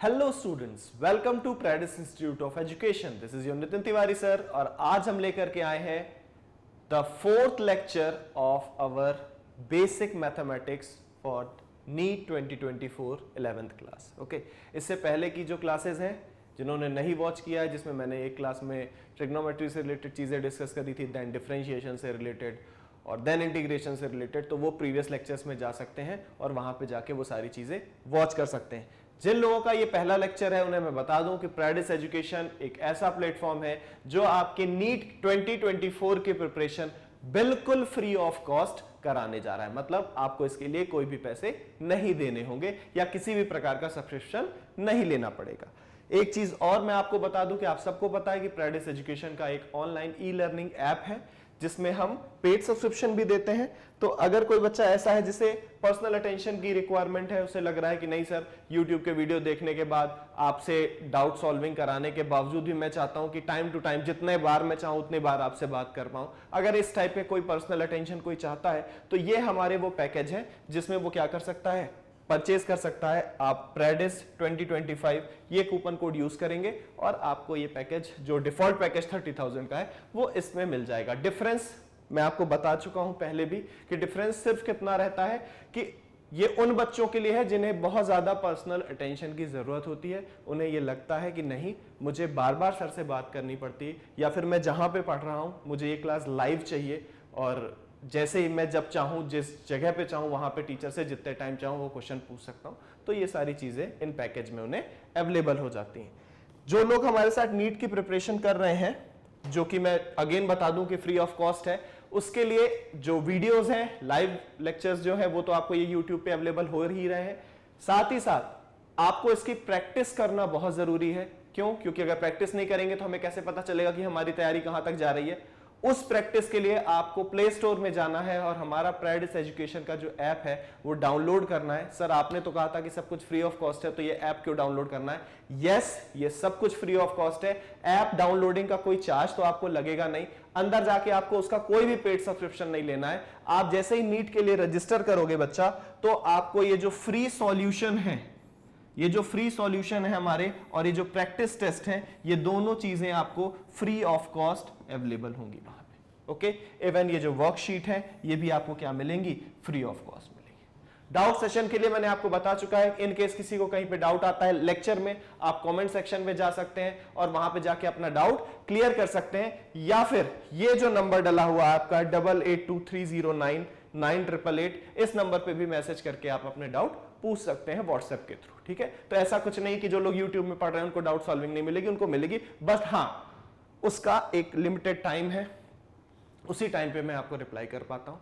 Hello students, welcome to Predis institute of education. This is your Nitin Tiwari sir और आज हम लेकर के आए हैं the fourth lecture of our basic mathematics for NEET 2024 11th class. Okay, इससे पहले की जो क्लासेस हैं जिन्होंने नहीं वॉच किया है, जिसमें मैंने एक क्लास में ट्रिग्नोमेट्री से रिलेटेड चीजें डिस्कस करी थी, देन डिफरेंशिएशन से रिलेटेड और देन इंटीग्रेशन से रिलेटेड, तो वो प्रीवियस लेक्चर्स में जा सकते हैं और वहां पे जाके वो सारी चीजें वॉच कर सकते हैं। जिन लोगों का ये पहला लेक्चर है उन्हें मैं बता दूं कि प्रेडिस एजुकेशन एक ऐसा प्लेटफॉर्म है जो आपके नीट 2024 की प्रिपरेशन बिल्कुल फ्री ऑफ कॉस्ट कराने जा रहा है। मतलब आपको इसके लिए कोई भी पैसे नहीं देने होंगे या किसी भी प्रकार का सब्सक्रिप्शन नहीं लेना पड़ेगा। एक चीज और मैं आपको बता दूं कि आप सबको पता है कि प्रेडिस एजुकेशन का एक ऑनलाइन ई लर्निंग ऐप है जिसमें हम पेड सब्सक्रिप्शन भी देते हैं। तो अगर कोई बच्चा ऐसा है जिसे पर्सनल अटेंशन की रिक्वायरमेंट है, उसे लग रहा है कि नहीं सर, YouTube के वीडियो देखने के बाद आपसे डाउट सॉल्विंग कराने के बावजूद भी मैं चाहता हूं कि टाइम टू टाइम जितने बार मैं चाहूं उतने बार आपसे बात कर पाऊं, अगर इस टाइप के कोई पर्सनल अटेंशन कोई चाहता है तो ये हमारे वो पैकेज है जिसमें वो क्या कर सकता है, परचेज कर सकता है। आप प्रेडिस 2025 ये कूपन कोड यूज करेंगे और आपको ये पैकेज जो डिफॉल्ट पैकेज 30,000 का है वो इसमें मिल जाएगा। डिफरेंस मैं आपको बता चुका हूं पहले भी कि डिफरेंस सिर्फ कितना रहता है कि ये उन बच्चों के लिए है जिन्हें बहुत ज्यादा पर्सनल अटेंशन की जरूरत होती है। उन्हें ये लगता है कि नहीं, मुझे बार बार सर से बात करनी पड़ती है, या फिर मैं जहां पे पढ़ रहा हूं मुझे ये क्लास लाइव चाहिए और जैसे ही मैं जब चाहूं जिस जगह पे चाहूं वहां पे टीचर से जितने टाइम चाहूं वो क्वेश्चन पूछ सकता हूं। तो ये सारी चीजें इन पैकेज में उन्हें अवेलेबल हो जाती हैं। जो लोग हमारे साथ नीट की प्रिपरेशन कर रहे हैं, जो कि मैं अगेन बता दूं कि फ्री ऑफ कॉस्ट है, उसके लिए जो वीडियोस हैं, लाइव लेक्चर्स जो है वो तो आपको ये यूट्यूब पे अवेलेबल हो ही रहे हैं। साथ ही साथ आपको इसकी प्रैक्टिस करना बहुत जरूरी है। क्यों? क्योंकि अगर प्रैक्टिस नहीं करेंगे तो हमें कैसे पता चलेगा कि हमारी तैयारी कहां तक जा रही है। उस प्रैक्टिस के लिए आपको प्ले स्टोर में जाना है और हमारा प्रेडिस एजुकेशन का जो ऐप है वो डाउनलोड करना है। सर आपने तो कहा था कि सब कुछ फ्री ऑफ कॉस्ट है, तो ये ऐप क्यों डाउनलोड करना है? यस, ये सब कुछ फ्री ऑफ कॉस्ट है। ऐप डाउनलोडिंग का कोई चार्ज तो आपको लगेगा नहीं। अंदर जाके आपको उसका कोई भी पेड सब्सक्रिप्शन नहीं लेना है। आप जैसे ही नीट के लिए रजिस्टर करोगे बच्चा, तो आपको ये जो फ्री सॉल्यूशन है, ये जो फ्री सॉल्यूशन है हमारे और ये जो प्रैक्टिस टेस्ट है, ये दोनों चीजें आपको फ्री ऑफ कॉस्ट अवेलेबल होंगी वहां पे। ओके, इवन ये जो वर्कशीट है ये भी आपको क्या मिलेंगी? फ्री ऑफ कॉस्ट मिलेंगी। डाउट सेशन के लिए मैंने आपको बता चुका है। इन केस किसी को कहीं पे डाउट आता है लेक्चर में, आप कमेंट सेक्शन में जा सकते हैं और वहां पे जाके अपना डाउट क्लियर कर सकते हैं, या फिर ये जो नंबर डला हुआ है आपका 8823099888, इस नंबर पे भी मैसेज करके आप अपने डाउट पूछ सकते हैं व्हाट्सएप के थ्रू। ठीक है, तो ऐसा कुछ नहीं कि जो लोग यूट्यूब में पढ़ रहे हैं उनको डाउट सॉल्विंग नहीं मिलेगी, उनको मिलेगी, बस हाँ उसका एक लिमिटेड टाइम है, उसी टाइम पे मैं आपको रिप्लाई कर पाता हूं।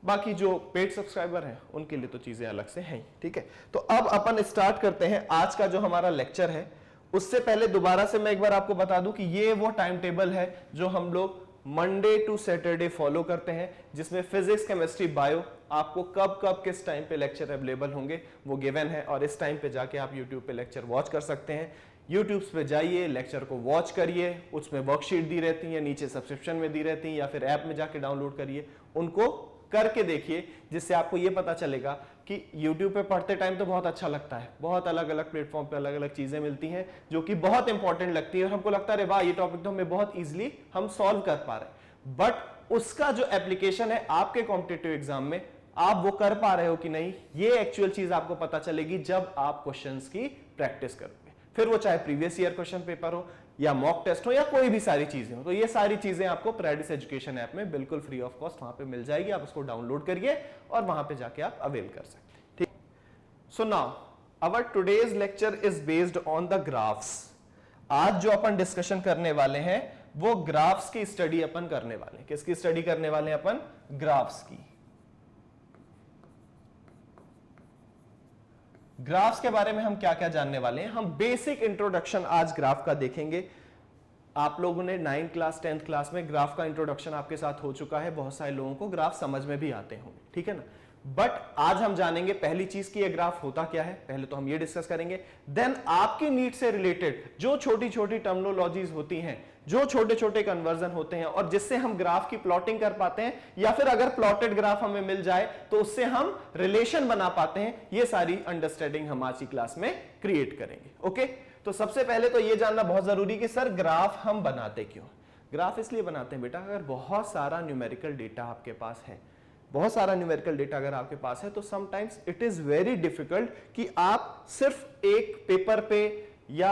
बाकी जो पेड सब्सक्राइबर हैं उनके लिए तो चीजें अलग से हैं। ठीक है, तो अब अपन स्टार्ट करते हैं आज का जो हमारा लेक्चर है। उससे पहले दोबारा से मैं एक बार आपको बता दूं कि ये वो टाइम टेबल है जो हम लोग मंडे टू सैटरडे फॉलो करते हैं, जिसमें फिजिक्स, केमिस्ट्री, बायो आपको कब कब किस टाइम पे लेक्चर अवेलेबल होंगे वो गिवन है और इस टाइम पे जाके आप यूट्यूब पे लेक्चर वॉच कर सकते हैं। यूट्यूब पे जाइए, लेक्चर को वॉच करिए, उसमें वर्कशीट दी रहती है, नीचे सब्सक्रिप्शन में दी रहती है, या फिर ऐप में जाके डाउनलोड करिए, उनको करके देखिए, जिससे आपको ये पता चलेगा कि YouTube पे पढ़ते टाइम तो बहुत अच्छा लगता है, बहुत अलग अलग प्लेटफॉर्म पे अलग अलग चीजें मिलती हैं जो कि बहुत इंपॉर्टेंट लगती है और हमको लगता है वाह ये टॉपिक तो हमें बहुत इजीली हम सॉल्व कर पा रहे हैं। बट उसका जो एप्लीकेशन है आपके कॉम्पिटिटिव एग्जाम में, आप वो कर पा रहे हो कि नहीं, ये एक्चुअल चीज आपको पता चलेगी जब आप क्वेश्चंस की प्रैक्टिस करोगे। फिर वो चाहे प्रीवियस ईयर क्वेश्चन पेपर हो या मॉक टेस्ट हो या कोई भी सारी चीजें हो, तो ये सारी चीजें आपको प्रेडिस एजुकेशन ऐप में बिल्कुल फ्री ऑफ कॉस्ट वहां पे मिल जाएगी। आप उसको डाउनलोड करिए और वहां पे जाके आप अवेल कर सकते हैं। ठीक, so now our today's lecture is based on the graphs. आज जो अपन डिस्कशन करने वाले हैं वो ग्राफ्स की स्टडी अपन करने वाले हैं। किसकी स्टडी करने वाले हैं अपन? ग्राफ्स की। ग्राफ्स के बारे में हम क्या क्या जानने वाले हैं? हम बेसिक इंट्रोडक्शन आज ग्राफ का देखेंगे। आप लोगों ने 9th क्लास 10th क्लास में ग्राफ का इंट्रोडक्शन आपके साथ हो चुका है। बहुत सारे लोगों को ग्राफ समझ में भी आते होंगे, ठीक है ना। बट आज हम जानेंगे पहली चीज कि ये ग्राफ होता क्या है, पहले तो हम ये डिस्कस करेंगे। देन आपकी नीड से रिलेटेड जो छोटी छोटी टर्मिनोलॉजीज होती हैं, जो छोटे छोटे कन्वर्जन होते हैं और जिससे हम ग्राफ की प्लॉटिंग कर पाते हैं, या फिर अगर प्लॉटेड ग्राफ हमें मिल जाए तो उससे हम रिलेशन बना पाते हैं, ये सारी अंडरस्टैंडिंग हम आज की क्लास में क्रिएट करेंगे। ओके, तो सबसे पहले तो ये जानना बहुत जरूरी कि सर ग्राफ हम बनाते क्यों। ग्राफ इसलिए बनाते हैं बेटा, अगर बहुत सारा न्यूमेरिकल डेटा आपके पास है, बहुत सारा न्यूमेरिकल डेटा अगर आपके पास है, तो sometimes it is very difficult कि आप सिर्फ एक पेपर पे या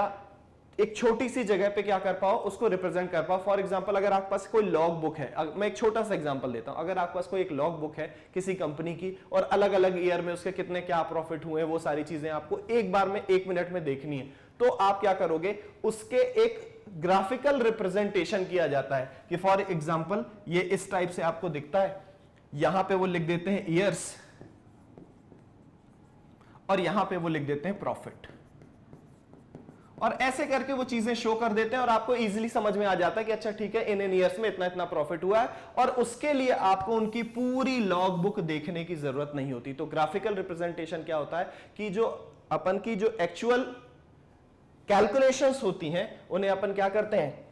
एक छोटी सी जगह पे क्या कर पाओ, उसको रिप्रेजेंट कर पाओ। फॉर एग्जांपल अगर आपके पास कोई लॉग बुक है, मैं एक छोटा सा एग्जांपल देता हूं, अगर आपके पास कोई एक लॉग बुक है किसी कंपनी की और अलग अलग ईयर में उसके कितने क्या प्रॉफिट हुए, वो सारी चीजें आपको एक बार में 1 मिनट में देखनी है, तो आप क्या करोगे, उसके एक ग्राफिकल रिप्रेजेंटेशन किया जाता है कि फॉर एग्जांपल ये इस टाइप से आपको दिखता है, यहां पे वो लिख देते हैं ईयर्स और यहां पे वो लिख देते हैं प्रॉफिट, और ऐसे करके वो चीजें शो कर देते हैं और आपको इजीली समझ में आ जाता है कि अच्छा ठीक है, इन ईयर्स में इतना इतना प्रॉफिट हुआ है, और उसके लिए आपको उनकी पूरी लॉग बुक देखने की जरूरत नहीं होती। तो ग्राफिकल रिप्रेजेंटेशन क्या होता है कि जो अपन की जो एक्चुअल कैलकुलेशंस होती हैं उन्हें अपन क्या करते हैं,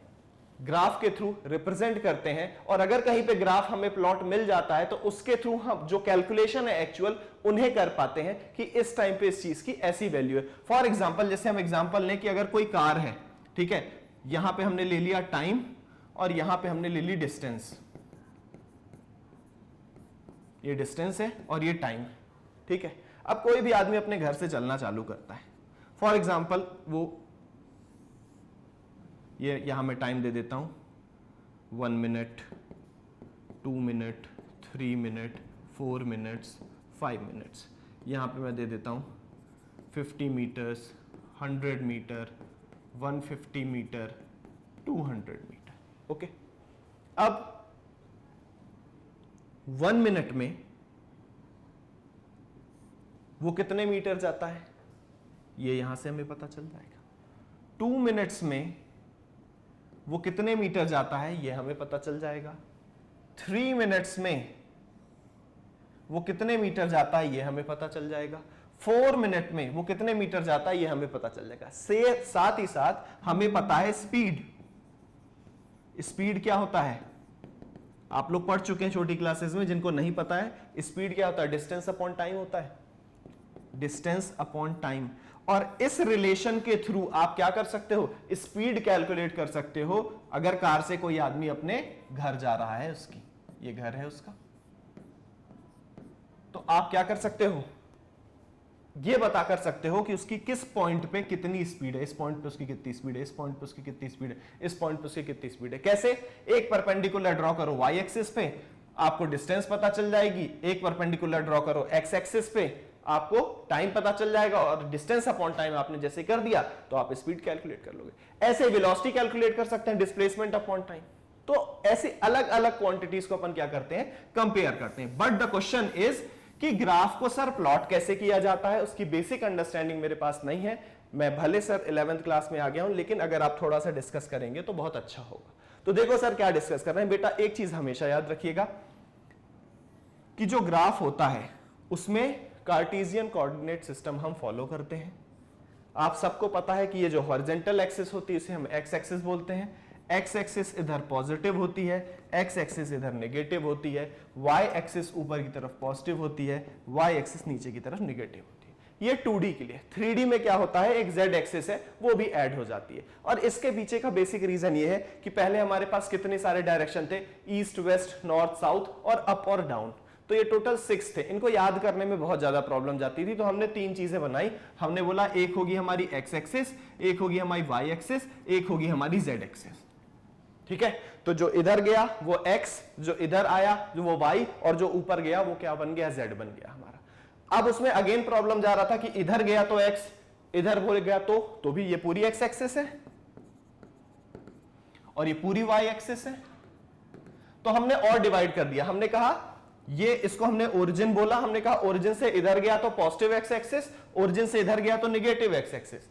ग्राफ के थ्रू रिप्रेजेंट करते हैं, और अगर कहीं पे ग्राफ हमें प्लॉट मिल जाता है तो उसके थ्रू हम जो कैलकुलेशन है एक्चुअल उन्हें कर पाते हैं कि इस टाइम पे इस चीज की ऐसी वैल्यू है। फॉर एग्जांपल जैसे हम एग्जांपल लें कि अगर कोई कार है, ठीक है, यहां पे हमने ले लिया टाइम और यहां पे हमने ले ली डिस्टेंस, ये डिस्टेंस है और ये टाइम, ठीक है। अब कोई भी आदमी अपने घर से चलना चालू करता है, फॉर एग्जांपल वो ये यहां मैं टाइम दे देता हूं 1 minute, 2 minute, 3 minute, 4 minutes, 5 minutes, यहां पे मैं दे देता हूं 50 meters, 100 meter, 150 meter, 200 meter. Okay, अब 1 मिनट में वो कितने मीटर जाता है ये यहां से हमें पता चल जाएगा। 2 मिनट्स में वो कितने मीटर जाता है ये हमें पता चल जाएगा। 3 मिनट्स में वो कितने मीटर जाता है ये हमें पता चल जाएगा। 4 मिनट में वो कितने मीटर जाता है ये हमें पता चल जाएगा। साथ ही साथ हमें पता है स्पीड। स्पीड क्या होता है, आप लोग पढ़ चुके हैं छोटी क्लासेस में, जिनको नहीं पता है स्पीड क्या होता है, डिस्टेंस अपॉन टाइम होता है, डिस्टेंस अपॉन टाइम। और इस रिलेशन के थ्रू आप क्या कर सकते हो, स्पीड कैलकुलेट कर सकते हो। अगर कार से कोई आदमी अपने घर जा रहा है, उसकी ये घर है उसका, तो आप क्या कर सकते हो, ये बता कर सकते हो कि उसकी किस पॉइंट पे कितनी स्पीड है, इस पॉइंट पे उसकी कितनी स्पीड है, इस पॉइंट पे उसकी कितनी स्पीड है, इस पॉइंट पे उसकी कितनी स्पीड है। कैसे, एक परपेंडिकुलर ड्रॉ करो वाई एक्सिस पे, आपको डिस्टेंस पता चल जाएगी। एक परपेंडिकुलर ड्रॉ करो एक्स एक्सिस पे, आपको टाइम पता चल जाएगा, और डिस्टेंस अपॉन टाइम आपने जैसे कर दिया तो आप स्पीड कैलकुलेट कर लोगे। ऐसे वेलोसिटी कैलकुलेट कर सकते हैं, डिस्प्लेसमेंट अपॉन टाइम। तो ऐसे अलग अलग क्वांटिटीज को अपन क्या करते हैं, कंपेयर करते हैं। बट द क्वेश्चन इज कि ग्राफ को सर प्लॉट कैसे किया जाता है, उसकी बेसिक अंडरस्टैंडिंग मेरे पास नहीं है। मैं भले सर 11th क्लास में आ गया हूं, लेकिन अगर आप थोड़ा सा डिस्कस करेंगे तो बहुत अच्छा होगा। तो देखो सर क्या डिस्कस कर रहे हैं बेटा, एक चीज हमेशा याद रखिएगा कि जो ग्राफ होता है उसमें कार्टेशियन कोऑर्डिनेट सिस्टम हम फॉलो करते हैं। आप सबको पता है कि ये जो हॉरिजॉन्टल एक्सिस होती है इसे हम एक्स एक्सिस बोलते हैं। एक्स एक्सिस इधर पॉजिटिव होती है, एक्स एक्सिस इधर नेगेटिव होती है, वाई एक्सिस ऊपर की तरफ पॉजिटिव होती है, वाई एक्सिस नीचे की तरफ नेगेटिव होती है। ये 2D के लिए। 3D में क्या होता है, एक Z एक्सिस है वो भी ऐड हो जाती है। और इसके पीछे का बेसिक रीजन ये है कि पहले हमारे पास कितने सारे डायरेक्शन थे, ईस्ट वेस्ट नॉर्थ साउथ और अप और डाउन। तो ये टोटल 6 थे। इनको याद करने में बहुत ज्यादा प्रॉब्लम जाती थी, तो हमने 3 चीजें बनाई। हमने बोला एक होगी हमारी एक्स एक्सिस, एक होगी हमारी वाई एक्सिस, एक होगी हमारी जेड एक्सिस। ठीक है, तो जो इधर गया वो x, जो इधर आया जो वो y, और जो ऊपर गया वो क्या बन गया, z बन गया हमारा। अब उसमें अगेन प्रॉब्लम जा रहा था कि इधर गया तो x, इधर हो गया तो भी ये पूरी x एक्सिस है और ये पूरी y एक्सिस है। तो हमने और डिवाइड कर दिया। हमने कहा ये, इसको हमने ओरिजिन बोला। हमने कहा ओरिजिन से इधर गया तो पॉजिटिव x एक्सिस, ओरिजिन से इधर गया तो नेगेटिव x एक्सिस,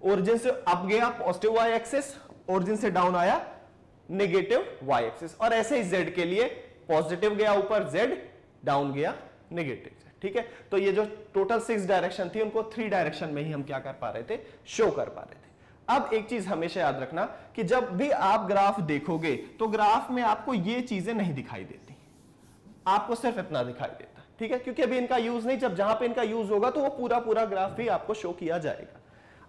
ओरिजिन से अप गया पॉजिटिव y एक्सिस, ओरिजिन से डाउन आया नेगेटिव y एक्सिस। और ऐसे ही z के लिए पॉजिटिव गया ऊपर z, डाउन गया नेगेटिव z, ठीक है। तो ये जो टोटल 6 डायरेक्शन थी उनको 3 डायरेक्शन में ही हम क्या कर पा रहे थे, शो कर पा रहे थे। अब एक चीज हमेशा याद रखना कि जब भी आप ग्राफ देखोगे तो ग्राफ में आपको ये चीजें नहीं दिखाई देती, आपको सिर्फ इतना दिखाई देता, ठीक है, क्योंकि अभी इनका यूज नहीं, जब जहां पे इनका यूज होगा तो वो पूरा पूरा ग्राफ भी आपको शो किया जाएगा।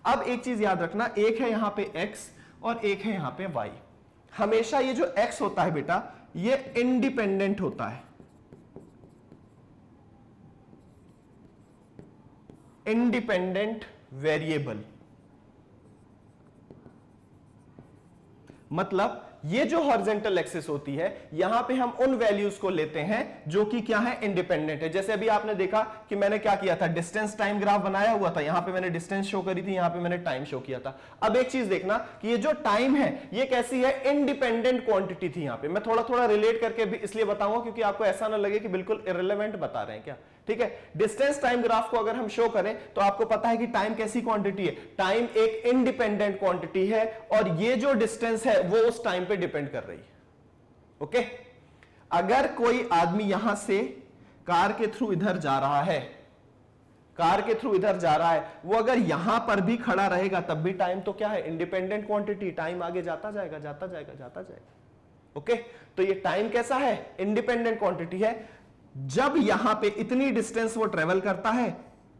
अब एक चीज याद रखना, एक है यहां पे x और एक है यहां पे y। हमेशा ये जो x होता है बेटा ये इंडिपेंडेंट होता है, इंडिपेंडेंट वेरिएबल। मतलब ये जो हॉरिजॉन्टल एक्सिस होती है यहां पे हम उन वैल्यूज को लेते हैं जो कि क्या है, इंडिपेंडेंट है। जैसे अभी आपने देखा कि मैंने क्या किया था, डिस्टेंस टाइम ग्राफ बनाया हुआ था, यहां पे मैंने डिस्टेंस शो करी थी, यहां पे मैंने टाइम शो किया था। अब एक चीज देखना कि ये जो टाइम है ये कैसी है, इंडिपेंडेंट क्वांटिटी थी। यहां पे मैं थोड़ा थोड़ा रिलेट करके भी इसलिए बताऊंगा क्योंकि आपको ऐसा ना लगे कि बिल्कुल इररिलेवेंट बता रहे हैं क्या, ठीक है। डिस्टेंस टाइम ग्राफ को अगर हम शो करें तो आपको पता है कि टाइम कैसी क्वांटिटी है, टाइम एक इंडिपेंडेंट क्वांटिटी है और ये जो डिस्टेंस है वो उस टाइम पे डिपेंड कर रही है, ओके। अगर कोई आदमी यहां से कार के थ्रू इधर जा रहा है, कार के थ्रू इधर जा रहा है, वो अगर यहां पर भी खड़ा रहेगा तब भी टाइम तो क्या है, इंडिपेंडेंट क्वांटिटी, टाइम आगे जाता जाएगा जाता जाएगा जाता जाएगा, ओके। तो ये टाइम कैसा है, इंडिपेंडेंट क्वांटिटी है। जब यहां पे इतनी डिस्टेंस वो ट्रेवल करता है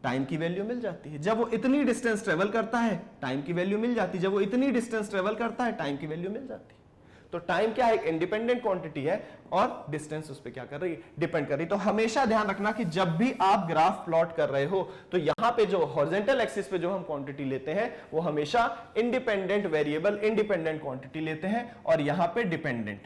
टाइम की वैल्यू मिल जाती है, जब वो इतनी डिस्टेंस ट्रेवल करता है टाइम की वैल्यू मिल जाती है, जब वो इतनी डिस्टेंस ट्रेवल करता है टाइम की वैल्यू मिल जाती है। तो टाइम क्या है, एक इंडिपेंडेंट क्वांटिटी है और डिस्टेंस उस पर क्या कर रही है, डिपेंड कर रही है। तो हमेशा ध्यान रखना कि जब भी आप ग्राफ प्लॉट कर रहे हो तो यहां पे जो हॉरिजॉन्टल एक्सिस पे जो हम क्वांटिटी लेते हैं वो हमेशा इंडिपेंडेंट वेरिएबल, इंडिपेंडेंट क्वांटिटी लेते हैं और यहां पे डिपेंडेंट,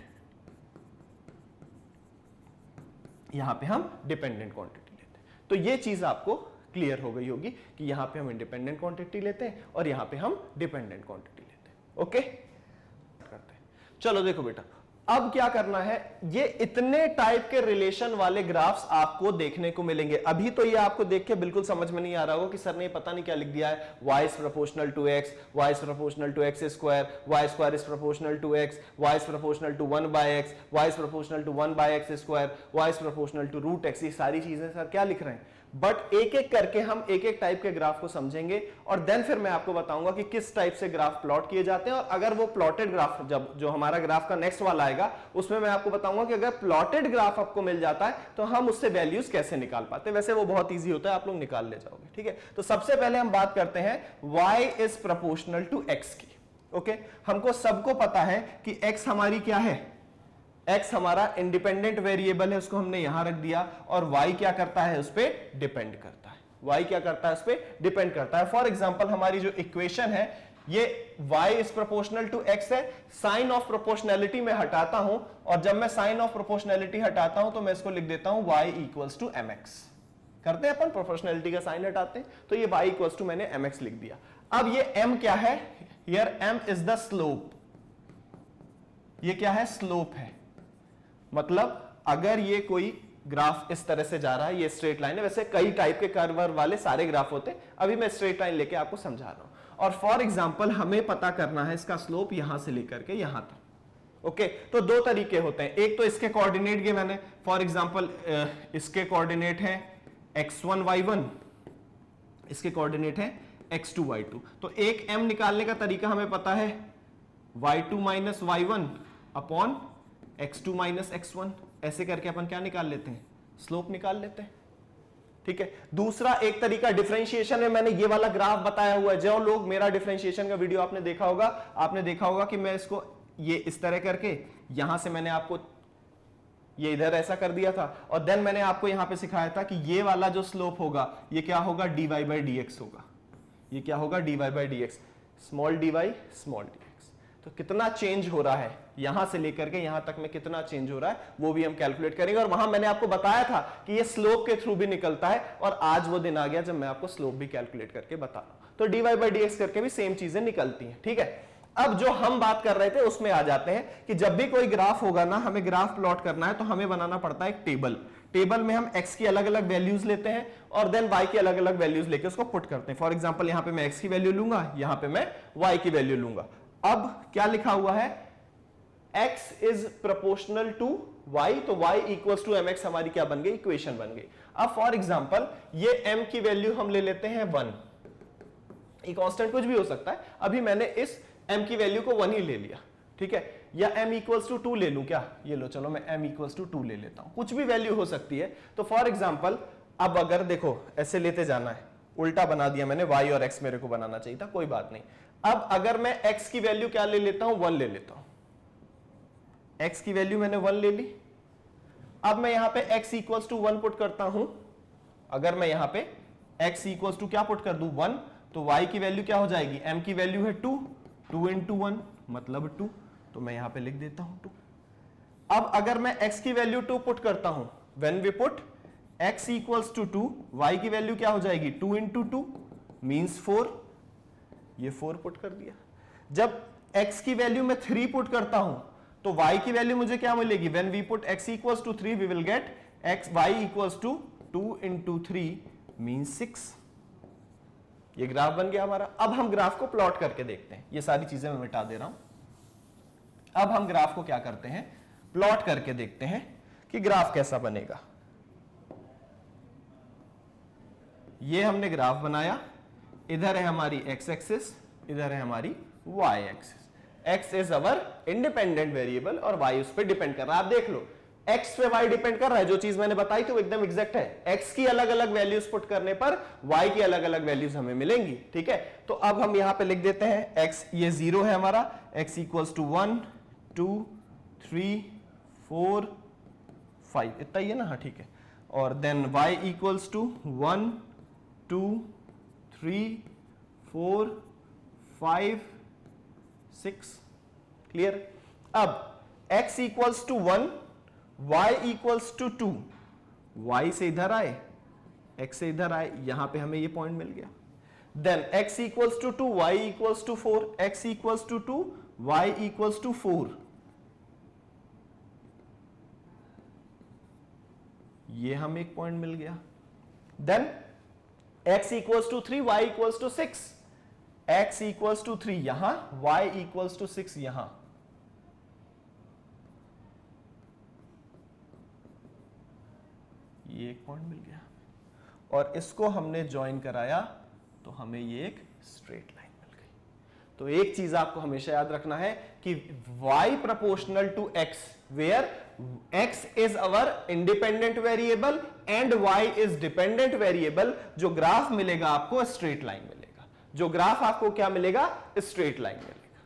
यहां पे हम डिपेंडेंट क्वांटिटी लेते हैं। तो ये चीज आपको क्लियर हो गई होगी कि यहां पे हम इंडिपेंडेंट क्वांटिटी लेते हैं और यहां पे हम डिपेंडेंट क्वांटिटी लेते हैं, ओके। करते हैं, चलो देखो बेटा अब क्या करना है, ये इतने टाइप के रिलेशन वाले ग्राफ्स आपको देखने को मिलेंगे। अभी तो ये आपको देख के बिल्कुल समझ में नहीं आ रहा होगा कि सर ने पता नहीं क्या लिख दिया है, y is proportional to x, y is proportional to x square, y square is proportional to x, y is proportional to 1 by x, y is proportional to 1 by x square, y is proportional to root x। ये सारी चीजें sir क्या लिख रहे हैं, but एक एक करके हम एक एक टाइप के ग्राफ को समझेंगे और देन फिर मैं आपको बताऊंगा कि किस टाइप से ग्राफ प्लॉट किए जाते हैं। और अगर वो प्लॉटेड ग्राफ, जब जो हमारा ग्राफ का नेक्स्ट वाला आएगा उसमें मैं आपको बताऊंगा कि अगर प्लॉटेड ग्राफ आपको मिल जाता है तो हम उससे वैल्यूज कैसे निकाल पाते हैं। वैसे वो बहुत ईजी होता है, आप लोग निकाल ले जाओगे, ठीक है। तो सबसे पहले हम बात करते हैं y is proportional to x की, ओके। हमको सबको पता है कि x हमारी क्या है, x हमारा इंडिपेंडेंट वेरिएबल है, उसको हमने यहां रख दिया, और y क्या करता है, उस पर डिपेंड करता है, y क्या करता है, उस पर डिपेंड करता है। फॉर एग्जांपल हमारी जो इक्वेशन है ये y is proportional to x है, साइन ऑफ प्रोपोर्शनैलिटी में हटाता हूं और जब मैं साइन ऑफ प्रोपोर्शनैलिटी हटाता हूं तो मैं इसको लिख देता हूं y इक्वल्स टू mx। करते हैं अपन, प्रोपोर्शनैलिटी का साइन हटाते हैं तो ये y इक्वल्स टू मैंने mx लिख दिया। अब ये m क्या है, here m is the slope, ये क्या है, स्लोप है। मतलब अगर ये कोई ग्राफ इस तरह से जा रहा है, ये स्ट्रेट लाइन है, वैसे कई टाइप के कर्व वाले सारे ग्राफ होते हैं, अभी मैं स्ट्रेट लाइन लेके आपको समझा रहा हूं। और फॉर एग्जांपल हमें पता करना है इसका स्लोप यहां से लेकर के यहां तक, ओके। तो दो तरीके होते हैं, एक तो इसके कोऑर्डिनेट के मैंने फॉर एग्जांपल इसके कोऑर्डिनेट है x1 y1, इसके कोऑर्डिनेट है x2 y2। तो एक m निकालने का तरीका हमें पता है, y2 minus y1 upon x2 minus x1, ऐसे करके अपन क्या निकाल लेते हैं, स्लोप निकाल लेते हैं, ठीक है। दूसरा एक तरीका डिफरेंशिएशन में मैंने ये वाला ग्राफ बताया हुआ है, जो लोग मेरा डिफरेंशिएशन का वीडियो आपने देखा होगा कि मैं इसको ये इस तरह करके यहां से मैंने आपको ये इधर ऐसा कर दिया था और देन मैंने आपको यहां पे सिखाया था कि ये वाला जो स्लोप होगा ये क्या होगा, dy बाई dx होगा, ये क्या होगा, dy by dx, small dy small dx। तो कितना चेंज हो रहा है यहां से लेकर के यहां तक में, कितना चेंज हो रहा है वो भी हम कैलकुलेट करेंगे। और वहां मैंने आपको बताया था कि ये स्लोप के थ्रू भी निकलता है और आज वो दिन आ गया जब मैं आपको स्लोप भी कैलकुलेट करके बता रहा हूं। तो dy बाई dx करके भी सेम चीजें निकलती हैं, ठीक है। अब जो हम बात कर रहे थे उसमें आ जाते हैं कि जब भी कोई ग्राफ होगा ना, हमें ग्राफ प्लॉट करना है तो हमें बनाना पड़ता है एक टेबल। टेबल में हम x की अलग अलग वैल्यूज लेते हैं और देन y की अलग अलग वैल्यूज लेके उसको पुट करते हैं। फॉर एग्जांपल यहां पे मैं x की वैल्यू लूंगा, यहां पे मैं y की वैल्यू लूंगा। अब क्या लिखा हुआ है, x is proportional to y, तो y इक्वल्स टू mx हमारी क्या बन गई, इक्वेशन बन गई। अब फॉर एग्जांपल ये m की वैल्यू हम ले लेते हैं 1, ये कांस्टेंट कुछ भी हो सकता है, अभी मैंने इस m की वैल्यू को 1 ही ले लिया, ठीक है, या m इक्वल्स टू 2 ले लूं क्या, ये लो, चलो मैं m इक्वल्स टू 2 ले लेता हूं, कुछ भी वैल्यू हो सकती है। तो फॉर एग्जांपल अब अगर देखो ऐसे लेते जाना है, उल्टा बना दिया मैंने, y और x मेरे को बनाना चाहिए था, कोई बात नहीं। अब अगर मैं x की वैल्यू क्या ले लेता हूं, 1 ले लेता हूं, x की वैल्यू मैंने 1 ले ली। अब मैं यहां पे x इक्वल्स टू 1 पुट करता हूं, अगर मैं यहां पे x इक्वल्स टू क्या पुट कर दूं, 1, तो y की वैल्यू क्या हो जाएगी, m की वैल्यू है 2, 2 इंटू 1 मतलब 2, तो मैं यहां पे लिख देता हूं 2। अब अगर मैं x की वैल्यू 2 पुट करता हूं, when we put x equals to 2, y की वैल्यू क्या हो जाएगी, 2 इंटू 2 मीन्स 4, ये 4 पुट कर दिया। जब x की वैल्यू मैं 3 पुट करता हूं, तो y की वैल्यू मुझे क्या मिलेगी, when we put x equals to 3 we will get y equals to 2 into 3 means 6। ये ग्राफ बन गया हमारा। अब हम ग्राफ को प्लॉट करके देखते हैं, ये सारी चीजें मैं मिटा दे रहा हूं। अब हम ग्राफ को क्या करते हैं, प्लॉट करके देखते हैं कि ग्राफ कैसा बनेगा। ये हमने ग्राफ बनाया, इधर है हमारी x एक्सिस, इधर है हमारी y axis. x is our independent variable और y उस पर डिपेंड कर रहा है। आप देख लो x पे y डिपेंड कर रहा है, जो चीज मैंने बताई तो एकदम एग्जैक्ट है। x की अलग अलग वैल्यूज पुट करने पर y की अलग अलग वैल्यूज हमें मिलेंगी, ठीक है। तो अब हम यहां पे लिख देते हैं x, ये 0 है हमारा, x इक्वल्स टू 1 2 3 4 5, इतना ही है ना, हाँ ठीक है। और then y equals to 1 2 3 4 5 6, clear. अब x equals to 1, y equals to 2, y से इधर आए, x से इधर आए, यहां पे हमें ये पॉइंट मिल गया। Then x equals to 2, y equals to 4, x equals to 2, y equals to 4, ये हमें एक पॉइंट मिल गया। Then x equals to 3, y equals to 6, x equals to 3 यहां, y इक्वल्स टू 6 यहां, ये एक पॉइंट मिल गया। और इसको हमने ज्वाइन कराया तो हमें ये एक स्ट्रेट लाइन मिल गई। तो एक चीज आपको हमेशा याद रखना है कि y proportional to x, where x is our independent variable and y is dependent variable, जो ग्राफ मिलेगा आपको स्ट्रेट लाइन मिलेगा, जो ग्राफ आपको क्या मिलेगा, स्ट्रेट लाइन मिलेगा।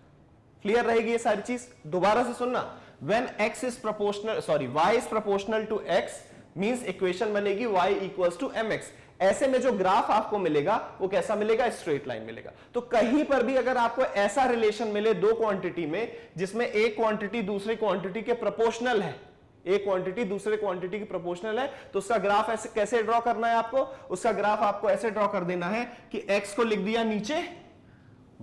क्लियर रहेगी ये सारी चीज। दोबारा से सुनना, when x is proportional, sorry y is proportional to x means equation बनेगी y इक्वल्स टू mx। ऐसे में जो ग्राफ आपको मिलेगा वो कैसा मिलेगा, स्ट्रेट लाइन मिलेगा। तो कहीं पर भी अगर आपको ऐसा रिलेशन मिले दो क्वांटिटी में जिसमें एक क्वांटिटी दूसरे क्वांटिटी के प्रोपोर्शनल है, एक क्वांटिटी दूसरे क्वांटिटी की प्रोपोर्शनल है, तो उसका ग्राफ ऐसे कैसे ड्रॉ करना है आपको, उसका ग्राफ आपको ऐसे ड्रॉ कर देना है कि x को लिख दिया नीचे,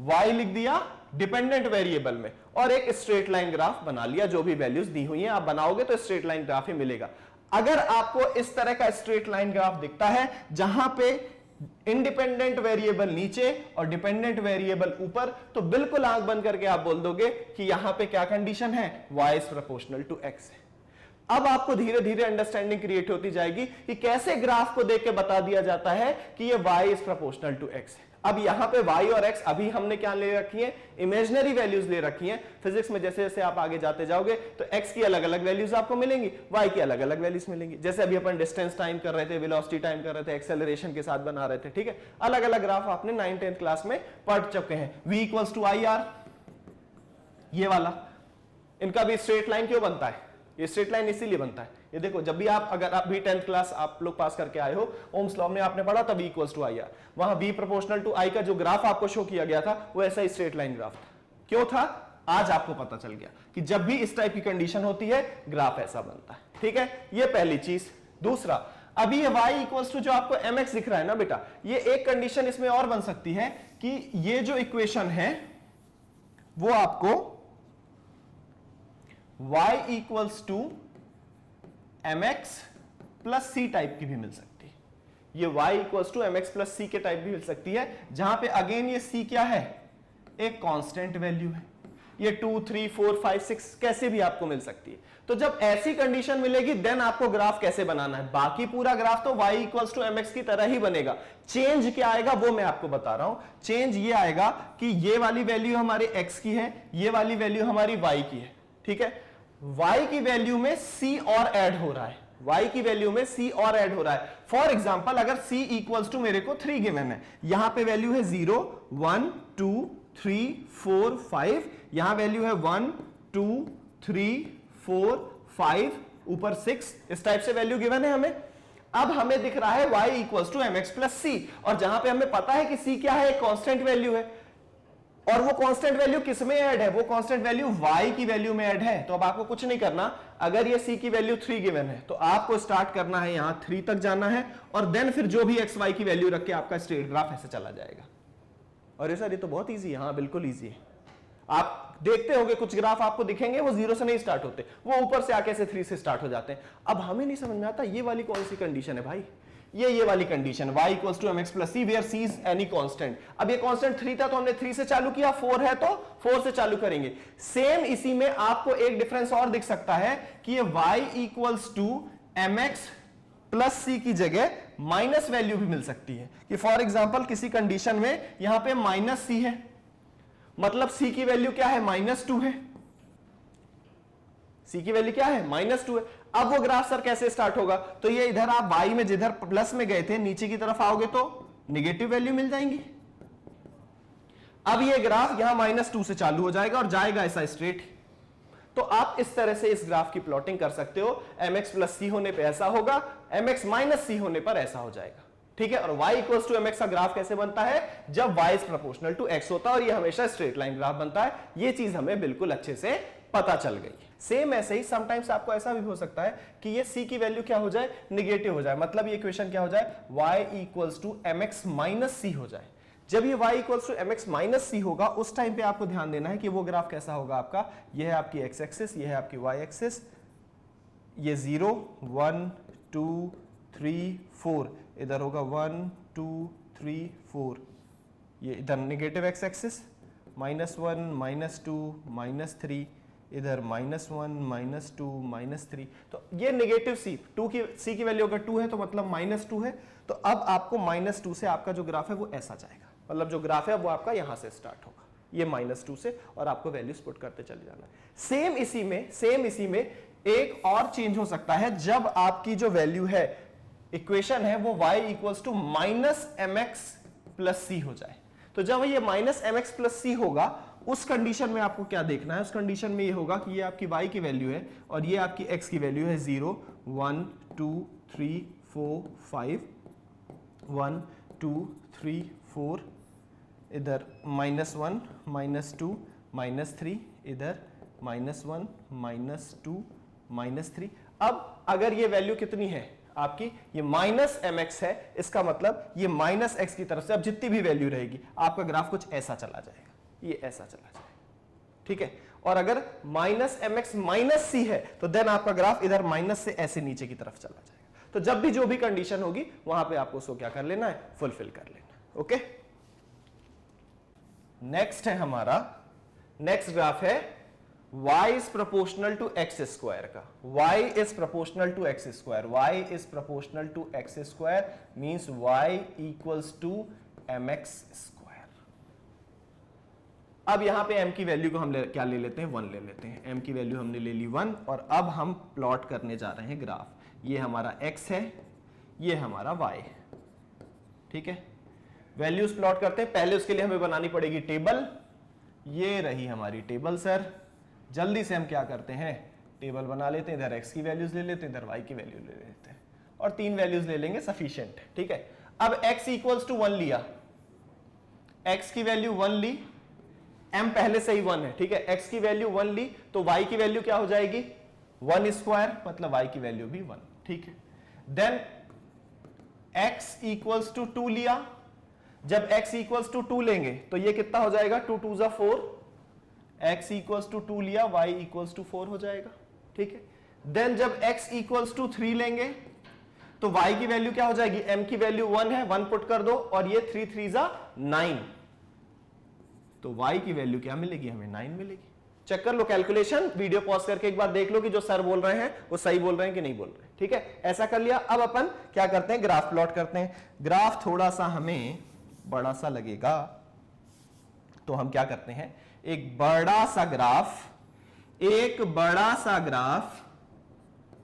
y लिख दिया डिपेंडेंट वेरिएबल में, और एक स्ट्रेट लाइन ग्राफ बना लिया, जो भी वैल्यूज दी हुई हैं आप बनाओगे तो स्ट्रेट लाइन ग्राफ ही मिलेगा। अगर आपको इस तरह का स्ट्रेट लाइन ग्राफ दिखता है जहां पे इंडिपेंडेंट वेरिएबल नीचे और डिपेंडेंट वेरिएबल ऊपर, तो बिल्कुल आंख बंद करके आप बोल दोगे कि यहां पे क्या कंडीशन है, y is proportional to x है। अब आपको धीरे धीरे अंडरस्टैंडिंग क्रिएट होती जाएगी कि कैसे ग्राफ को देख के बता दिया जाता है कि ये y is proportional to x है। अब यहां पे y और x अभी हमने क्या ले रखी है, इमेजिनरी वैल्यूज ले रखी हैं। फिजिक्स में जैसे जैसे आप आगे जाते जाओगे तो x की अलग अलग वैल्यूज आपको मिलेंगी, y की अलग अलग वैल्यूज मिलेंगी। जैसे अभी अपन डिस्टेंस टाइम कर रहे थे, वेलोसिटी टाइम कर रहे थे, एक्सेलरेशन के साथ बना रहे थे, ठीक है। अलग अलग ग्राफ आपने 9th-10th क्लास में पढ़ चुके हैं। v equals to I R, ये वाला, इनका भी स्ट्रेट लाइन क्यों बनता है, ये स्ट्रेट लाइन इसीलिए बनता है। ये देखो, जब भी आप, अगर आप भी 10th क्लास आप लोग पास करके आए हो, ओम्स लॉ में आपने पढ़ा था v equals to I R, वहां v प्रोपोर्शनल टू i का जो ग्राफ आपको शो किया गया था वो ऐसा ही स्ट्रेट लाइन ग्राफ था। क्यों था, आज आपको पता चल गया कि जब भी इस टाइप की कंडीशन होती है ग्राफ ऐसा बनता है, ठीक है। ये पहली चीज। दूसरा, अभी ये y इक्वल्स टू जो आपको mx दिख रहा है ना बेटा, ये एक कंडीशन इसमें और बन सकती है कि ये जो इक्वेशन है वो आपको y equals to mx plus c type की भी मिल सकती है। ये y equals to mx plus c के टाइप भी मिल सकती है, जहां पे अगेन ये c क्या है, एक कांस्टेंट वैल्यू है। ये 2 3 4 5 6 कैसे भी आपको मिल सकती है। तो जब ऐसी कंडीशन मिलेगी देन आपको ग्राफ कैसे बनाना है। बाकी पूरा ग्राफ तो y इक्वल्स टू mx की तरह ही बनेगा। चेंज क्या आएगा वो मैं आपको बता रहा हूं। चेंज ये आएगा कि ये वाली वैल्यू हमारे x की है, ये वाली वैल्यू हमारी y की है, ठीक है। y की वैल्यू में c और ऐड हो रहा है, y की वैल्यू में c और ऐड हो रहा है। फॉर एग्जांपल अगर c इक्वल्स टू मेरे को 3 गिवन है, यहां पे वैल्यू है 0 1 2 3 4 5, यहां वैल्यू है 1 2 3 4 5, ऊपर 6, इस टाइप से वैल्यू गिवन है हमें। अब हमें दिख रहा है y equals to mx plus c, और जहां पे हमें पता है कि c क्या है, कांस्टेंट वैल्यू है, और वो कांस्टेंट वैल्यू किस में ऐड है, वो कांस्टेंट वैल्यू y की वैल्यू में ऐड है। तो अब आपको कुछ नहीं करना, अगर ये c की वैल्यू 3 गिवन है तो आपको स्टार्ट करना है यहां 3 तक जाना है, और देन फिर जो भी x y की वैल्यू रख के आपका स्ट्रेट ग्राफ ऐसे चला जाएगा। और ये सर ये तो बहुत इजी है। हाँ बिल्कुल इजी है। आप देखते होंगे कुछ ग्राफ आपको दिखेंगे वो 0 से नहीं स्टार्ट होते, वो ऊपर से आके से 3 से स्टार्ट हो जाते हैं। अब हमें नहीं समझ में आता ये वाली कौन सी कंडीशन है भाई, ये वाली condition y equals to mx plus c where c is any constant. अब ये कांस्टेंट 3 था तो हमने 3 से चालू किया, 4 है तो 4 से चालू करेंगे। सेम इसी में आपको एक डिफरेंस और दिख सकता है कि ये y equals to mx plus c की जगह माइनस वैल्यू भी मिल सकती है, कि फॉर एग्जांपल किसी कंडीशन में यहां पे माइनस c है, मतलब c की वैल्यू क्या है, -2 है। c की वैल्यू क्या है, -2 है। अब वो ग्राफ सर कैसे स्टार्ट होगा, तो ये इधर आप y में जिधर प्लस में गए थे नीचे की तरफ आओगे तो निगेटिव वैल्यू मिल जाएंगी। अब ये ग्राफ यहां -2 से चालू हो जाएगा और जाएगा ऐसा स्ट्रेट। तो आप इस तरह से इस ग्राफ की प्लॉटिंग कर सकते हो, mx प्लस c होने पे ऐसा होगा, mx माइनस c होने पर ऐसा हो जाएगा, ठीक है। और y इक्वल्स टू mx का ग्राफ कैसे बनता है, जब y is proportional to x होता है, और ये हमेशा स्ट्रेट लाइन ग्राफ बनता है। ये चीज हमें बिल्कुल अच्छे से पता चल गई। सेम ऐसे ही समटाइम्स आपको ऐसा भी हो सकता है कि ये c की वैल्यू क्या हो जाए, निगेटिव हो जाए, मतलब ये इक्वेशन क्या हो जाए, y equals to mx minus c हो जाए। जब ये y equals to mx minus c होगा उस टाइम पे आपको ध्यान देना है कि वो ग्राफ कैसा होगा आपका, ये है आपकी x एक्सिस, ये है आपकी y एक्सिस, ये 0 1 2 3 4, इधर होगा 1 2 3 4, ये इधर नेगेटिव x एक्सिस, -1 -2 -3, इधर -1 -2 -3। तो ये नेगेटिव c की वैल्यू अगर 2 है तो मतलब -2 है। तो अब आपको -2 से आपका जो ग्राफ है वो ऐसा जाएगा, मतलब जो ग्राफ है वो आपका यहां से स्टार्ट होगा, ये -2 से, और आपको वैल्यूज पुट करते चले जाना है। सेम इसी में एक और चेंज हो सकता है, जब आपकी जो वैल्यू है, इक्वेशन है, वो y equals to -mx plus c हो जाए। तो जब ये -mx प्लस c होगा उस कंडीशन में आपको क्या देखना है, उस कंडीशन में ये होगा कि ये आपकी y की वैल्यू है और ये आपकी x की वैल्यू है 0 1 2 3 4 5, 1 2 3 4, इधर -1 -2 -3, इधर -1 -2 -3। अब अगर ये वैल्यू कितनी है आपकी, ये -mx है, इसका मतलब ये -x की तरफ से अब जितनी भी वैल्यू रहेगी आपका ग्राफ कुछ ऐसा चला जाएगा, ये ऐसा चला जाएगा, ठीक है। और अगर -mx -c है तो देन आपका ग्राफ इधर माइनस से ऐसे नीचे की तरफ चला जाएगा। तो जब भी जो भी कंडीशन होगी वहां पे आपको उसको क्या कर लेना है, फुलफिल कर लेना है, ओके। नेक्स्ट है हमारा, नेक्स्ट ग्राफ है y is proportional to x square का। y is proportional to x square, y is proportional to x square means y equals to mx square। अब यहां पे m की वैल्यू को हम क्या ले लेते हैं, 1 ले लेते हैं। m की वैल्यू हमने ले ली 1, और अब हम प्लॉट करने जा रहे हैं ग्राफ। ये हमारा x है, ये हमारा y, ठीक है। वैल्यूज प्लॉट करते हैं, पहले उसके लिए हमें बनानी पड़ेगी टेबल। ये रही हमारी टेबल सर। जल्दी से हम क्या करते हैं, टेबल बना लेते हैं, इधर x की वैल्यूज ले लेते हैं, इधर y की वैल्यू ले लेते हैं, और 3 वैल्यूज ले लेंगे, सफिशिएंट, ठीक है। अब x इक्वल्स टू 1 लिया, x की वैल्यू 1 ली, m पहले से ही 1 है, ठीक है। x की वैल्यू 1 ली तो y की वैल्यू क्या हो जाएगी, 1 स्क्वायर, मतलब y की वैल्यू भी 1, ठीक है। देन x इक्वल्स टू 2 लिया, जब x इक्वल्स टू 2 लेंगे तो ये कितना हो जाएगा, 2 2 = 4, x इक्वल्स टू 2 लिया, y इक्वल्स टू 4 हो जाएगा, ठीक है। देन जब x इक्वल्स टू 3 लेंगे तो y की वैल्यू क्या हो जाएगी, m की वैल्यू 1 है, 1 पुट कर दो, और ये 3 3 = 9, तो y की वैल्यू क्या मिलेगी, हमें 9 मिलेगी, चेक कर लो कैलकुलेशन, वीडियो पॉज करके एक बार देख लो कि जो सर बोल रहे हैं वो सही बोल रहे हैं कि नहीं बोल रहे हैं। ठीक है, ऐसा कर लिया। अब अपन क्या करते हैं, ग्राफ प्लॉट करते हैं। ग्राफ थोड़ा सा हमें बड़ा सा लगेगा, तो हम क्या करते हैं, एक बड़ा सा ग्राफ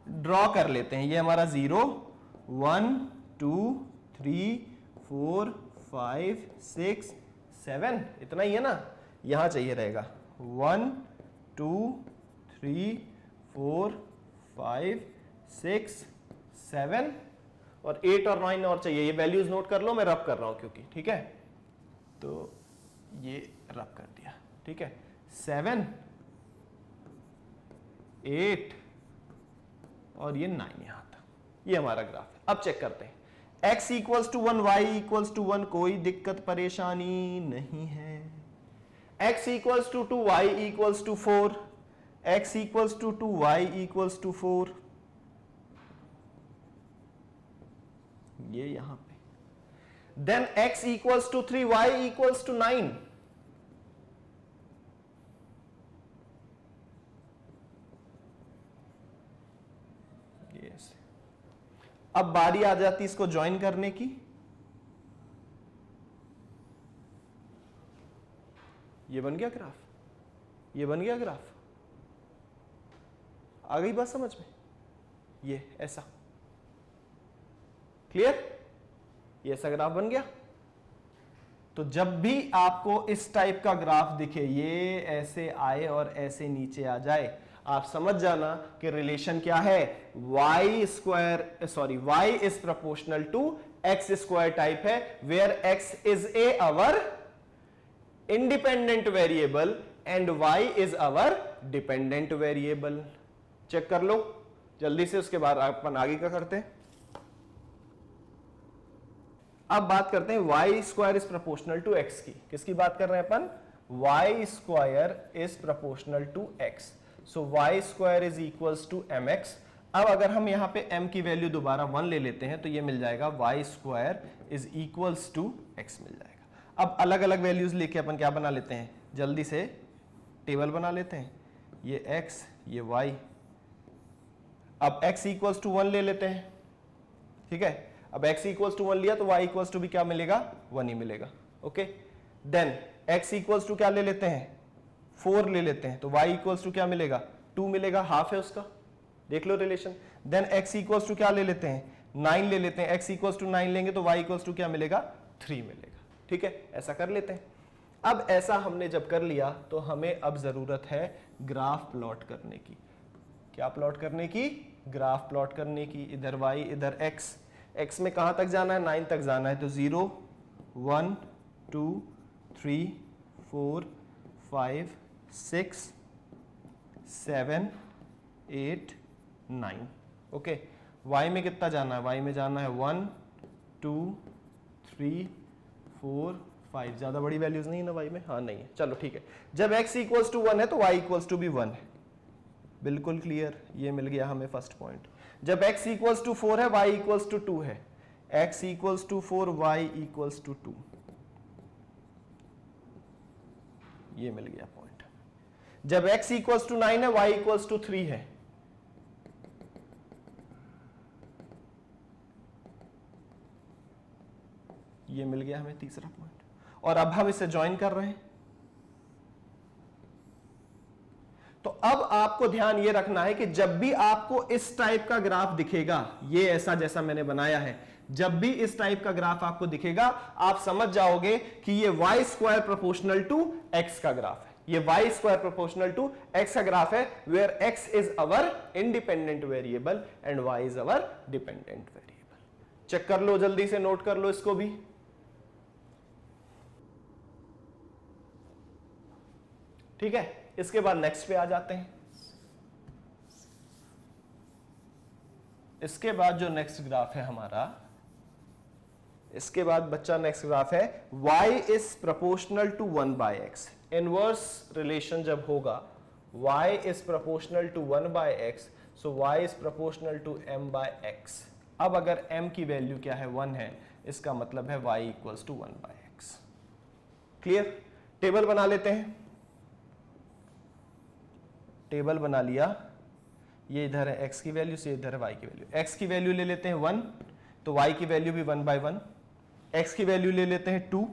ड्रॉ कर लेते हैं। ये हमारा 0 1 2 3 4 5 6 7 इतना ही है ना, यहां चाहिए रहेगा 1 2 3 4 5 6 7 और 8 और 9 और चाहिए। ये वैल्यूज नोट कर लो, मैं रब कर रहा हूं क्योंकि, ठीक है, तो ये रब कर दिया। ठीक है, 7 8 और ये 9 यहां तक, ये हमारा ग्राफ है। अब चेक करते हैं, x equals to 1 y equals to 1, कोई दिक्कत परेशानी नहीं है। x equals to 2 y equals to 4, x equals to 2 y equals to 4, ये यहां पे। Then x equals to 3 y equals to 9, अब बारी आ जाती इसको ज्वाइन करने की। ये बन गया ग्राफ, ये बन गया ग्राफ, आ गई बात समझ में, ये ऐसा क्लियर, ये ऐसा ग्राफ बन गया। तो जब भी आपको इस टाइप का ग्राफ दिखे, ये ऐसे आए और ऐसे नीचे आ जाए, आप समझ जाना कि रिलेशन क्या है, y is proportional to x square type है, where x is our independent variable and y is our dependent variable. Check कर लो जल्दी से, उसके बाद अपन आगे क्या करते हैं। अब बात करते हैं y square is proportional to x की। किसकी बात कर रहे हैं अपन, y square is proportional to x, so y square is equals to mx। अब अगर हम यहां पे m की वैल्यू दोबारा 1 ले लेते हैं तो ये मिल जाएगा y square is equals to x मिल जाएगा। अब अलग अलग वैल्यूज लेके अपन क्या बना लेते हैं, जल्दी से टेबल बना लेते हैं, ये x ये y। अब x इक्वल्स टू 1 ले लेते हैं, ठीक है, अब x इक्वल्स टू 1 लिया तो y इक्वल्स टू भी क्या मिलेगा, 1 ही मिलेगा। Okay, then x equals to क्या ले लेते हैं, 4 ले लेते हैं, तो y इक्वल्स टू क्या मिलेगा, 2 मिलेगा, हाफ है उसका, देख लो relation. Then x equals to क्या ले लेते हैं, 9 ले लेते हैं, x इक्वल्स टू 9 लेंगे तो y इक्वल्स टू क्या मिलेगा, 3 मिलेगा। ठीक है, ऐसा कर लेते हैं। अब ऐसा हमने जब कर लिया तो हमें अब जरूरत है ग्राफ प्लॉट करने की। क्या प्लॉट करने की, ग्राफ प्लॉट करने की। इधर y इधर x, x में कहां तक जाना है, 9 तक जाना है, तो 0 1 2 3 4 5 6 7 8 9। ओके, y में कितना जाना है, y में जाना है 1 2 3 4 5, ज्यादा बड़ी वैल्यूज नहीं है ना y में, हाँ नहीं है, चलो ठीक है। जब x इक्वल्स टू 1 है तो y इक्वल्स टू भी 1 है, बिल्कुल क्लियर, ये मिल गया हमें फर्स्ट पॉइंट। जब x इक्वल्स टू 4 है, y इक्वल्स टू 2 है, x equals to 4 y equals to 2, ये मिल गया पॉइंट। जब x इक्वल्स टू 9 है, y इक्वल्स टू 3 है, ये मिल गया हमें तीसरा पॉइंट। और अब हम इसे ज्वाइन कर रहे हैं, तो अब आपको ध्यान ये रखना है कि जब भी आपको इस टाइप का ग्राफ दिखेगा, ये ऐसा जैसा मैंने बनाया है, जब भी इस टाइप का ग्राफ आपको दिखेगा, आप समझ जाओगे कि ये y square proportional to x का ग्राफ है। ये y square proportional to x का ग्राफ है, where x is our independent variable and y is our dependent variable. Check कर लो, जल्दी से नोट कर लो इसको भी। ठीक है, इसके बाद नेक्स्ट पे आ जाते हैं। इसके बाद जो नेक्स्ट ग्राफ है हमारा, इसके बाद बच्चा नेक्स्ट ग्राफ है y is proportional to 1 by x। Inverse relation जब होगा, y is proportional to 1 by x, so y is proportional to m by x। अब अगर m की वैल्यू क्या है, 1 है, इसका मतलब है y equals to 1 by x। Clear, table बना लेते हैं। टेबल बना लिया, ये इधर है x की वैल्यू से इधर है y की वैल्यू। x की वैल्यू ले लेते हैं 1 तो y की वैल्यू भी 1/1, x की वैल्यू ले लेते हैं 2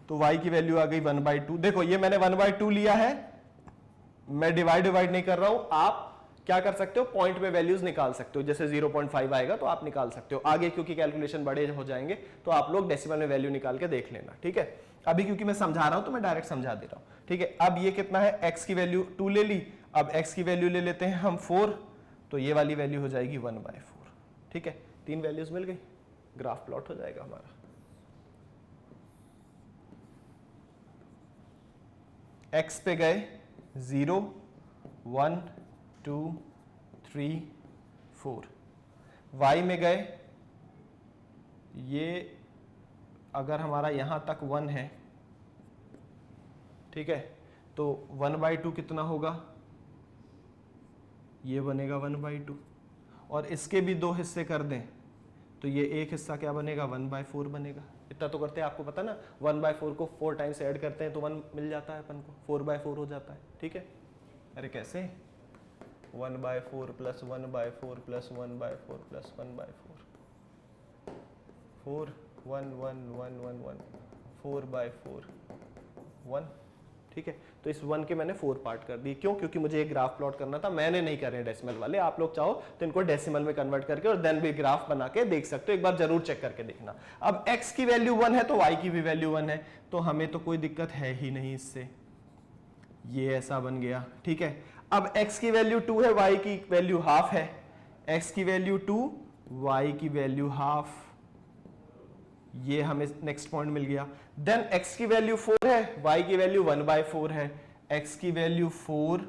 तो y की वैल्यू आ गई 1/2। देखो ये मैंने 1/2 लिया है, मैं डिवाइड नहीं कर रहा हूं, आप क्या कर सकते हो पॉइंट में वैल्यूज निकाल सकते हो, जैसे 0.5 आएगा तो आप निकाल सकते हो। आगे क्योंकि कैलकुलेशन बड़े हो जाएंगे तो आप लोग डेसिमल में वैल्यू निकाल के देख लेना, ठीक है। अभी क्योंकि मैं समझा रहा हूं तो मैं डायरेक्ट समझा दे रहा हूं, ठीक है। अब ये कितना है, x की वैल्यू 2 ले ली, अब x की वैल्यू ले लेते हैं हम 4 तो ये वाली वैल्यू हो जाएगी 1/4, ठीक है। 3 वैल्यूज मिल गई, ग्राफ प्लॉट हो जाएगा हमारा। x पे गए 0 1 2 3 4, y में गए, ये अगर हमारा यहां तक 1 है, ठीक है, तो 1/2 कितना होगा, ये बनेगा 1/2, और इसके भी 2 हिस्से कर दें तो ये एक हिस्सा क्या बनेगा 1/4 बनेगा। इतना तो करते हैं, आपको पता ना 1/4 को 4 टाइम्स ऐड करते हैं तो 1 मिल जाता है अपन को, 4/4 हो जाता है, ठीक है। अरे कैसे, 1/4 प्लस 1/4 प्लस 1/4 प्लस 1/4, 4 1 1 1 1 1 4/4 1, ठीक है। तो इस 1 के मैंने 4 पार्ट कर दिए, क्यों, क्योंकि मुझे एक ग्राफ प्लॉट करना था, मैंने नहीं करे डेसिमल वाले, आप लोग चाहो तो इनको डेसिमल में कन्वर्ट करके और देन भी ग्राफ बना के देख सकते हो, एक बार जरूर चेक करके देखना। अब x की वैल्यू 1 है तो y की भी वैल्यू 1 है, तो हमें तो कोई दिक्कत है ही नहीं इससे, ये ऐसा बन गया, ठीक है। अब x की वैल्यू 2 है, y की वैल्यू हाफ है, x की वैल्यू 2 y की वैल्यू हाफ, ये हमें नेक्स्ट पॉइंट मिल गया। देन x की वैल्यू 4 है, y की वैल्यू 1/4 है, x की वैल्यू 4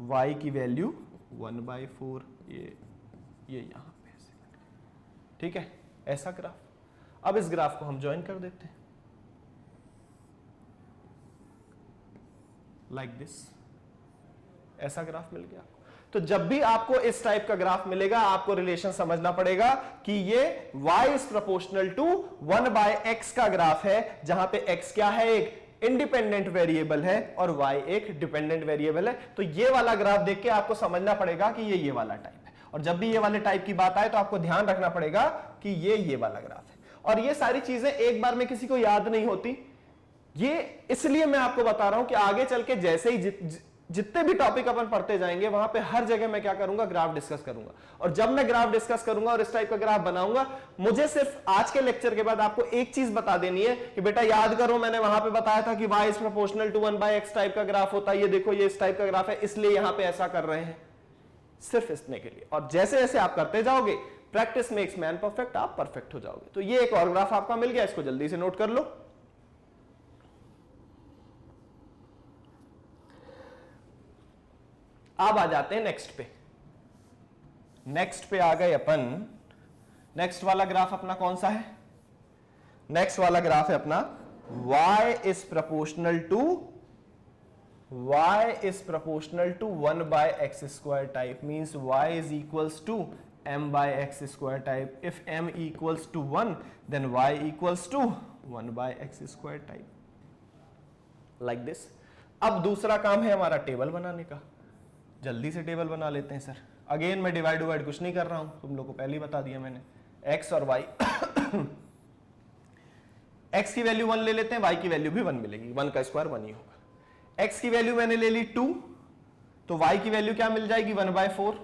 y की वैल्यू 1/4, ये यहां पे, ठीक है, ऐसा ग्राफ। अब इस ग्राफ को हम ज्वाइन कर देते हैं लाइक दिस, ऐसा ग्राफ मिल गया। तो जब भी आपको इस टाइप का ग्राफ मिलेगा आपको रिलेशन समझना पड़ेगा कि ये y is proportional to 1/x का ग्राफ है, जहां पे x क्या है, एक इंडिपेंडेंट वेरिएबल है और y एक डिपेंडेंट वेरिएबल है। तो ये वाला ग्राफ देख के आपको समझना पड़ेगा कि ये वाला टाइप है, और जब भी ये वाले टाइप की बात आए तो आपको ध्यान रखना पड़ेगा कि ये वाला ग्राफ है। और ये सारी चीजें एक बार में किसी को याद नहीं होती, ये इसलिए मैं आपको बता रहा हूं कि आगे चल के जैसे ही जितने भी टॉपिक अपन पढ़ते जाएंगे वहां पे हर जगह मैं क्या करूंगा, ग्राफ डिस्कस करूंगा। और जब मैं ग्राफ डिस्कस करूंगा और इस टाइप का ग्राफ बनाऊंगा, मुझे सिर्फ आज के लेक्चर के बाद आपको एक चीज बता देनी है कि बेटा याद करो, मैंने वहां पे बताया था कि y is proportional to 1/x type का ग्राफ होता है, ये देखो ये इस टाइप का ग्राफ है, इसलिए यहां पे ऐसा कर रहे हैं, सिर्फ इसने के लिए। और जैसे जैसे आप करते जाओगे, प्रैक्टिस मेक्स मैन परफेक्ट, आप परफेक्ट हो जाओगे। तो ये एक और ग्राफ आपका मिल गया, इसको जल्दी से नोट कर लो। अब आ जाते हैं नेक्स्ट पे। नेक्स्ट पे आ गए अपन, नेक्स्ट वाला ग्राफ अपना कौन सा है, नेक्स्ट वाला ग्राफ है अपना y is proportional to 1/x² type, means y is equals to m/x² type. If m equals to 1 then y equals to 1/x² type, like this. अब दूसरा काम है हमारा टेबल बनाने का, जल्दी से टेबल बना लेते हैं सर। अगेन मैं डिवाइड कुछ नहीं कर रहा हूं, तुम लोग को पहले ही बता दिया मैंने, x और y x की वैल्यू 1 ले लेते हैं, y की वैल्यू भी 1 मिलेगी, 1 का स्क्वायर 1 ही होगा। x की वैल्यू मैंने ले ली 2, तो y की वैल्यू क्या मिल जाएगी 1/4,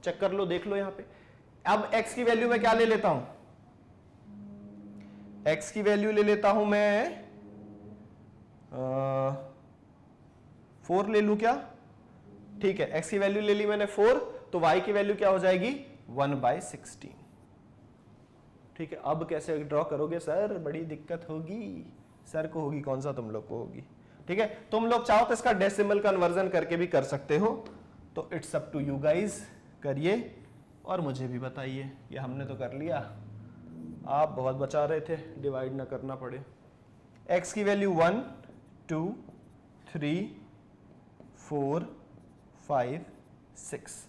चेक कर लो, देख लो यहां पे। अब x की वैल्यू मैं क्या ले लेता हूं, x की वैल्यू ले लेता हूं मैं 4 ले लू क्या, ठीक है, x की वैल्यू ले ली मैंने 4, तो y की वैल्यू क्या हो जाएगी 1/16, ठीक है। अब कैसे ड्रॉ करोगे सर, बड़ी दिक्कत होगी, सर को होगी, कौन सा तुम लोग को होगी, ठीक है। तुम लोग चाहो तो इसका डेसिमल कन्वर्जन करके भी कर सकते हो, तो it's up to you guys, करिए और मुझे भी बताइए। ये हमने तो कर लिया, आप बहुत बचा रहे थे डिवाइड ना करना पड़े। x की वैल्यू 1 2 3 4 5 6।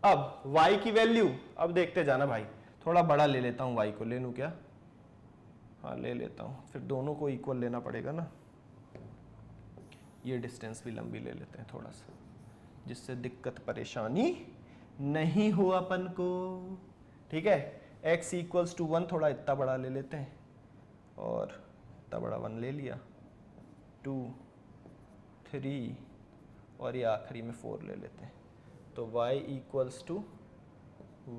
अब y की वैल्यू, अब देखते जाना भाई, थोड़ा बड़ा ले लेता हूं, y को ले लूं क्या, हाँ ले लेता हूं, फिर दोनों को इक्वल लेना पड़ेगा ना, ये डिस्टेंस भी लंबी ले लेते हैं थोड़ा सा, जिससे दिक्कत परेशानी नहीं हो अपन को। ठीक है, x इक्वल्स टू 1, थोड़ा इतना बड़ा ले लेते हैं और इतना बड़ा 1 ले लिया, 2 3 और ये आखिरी में 4 ले लेते हैं, तो y इक्वल्स टू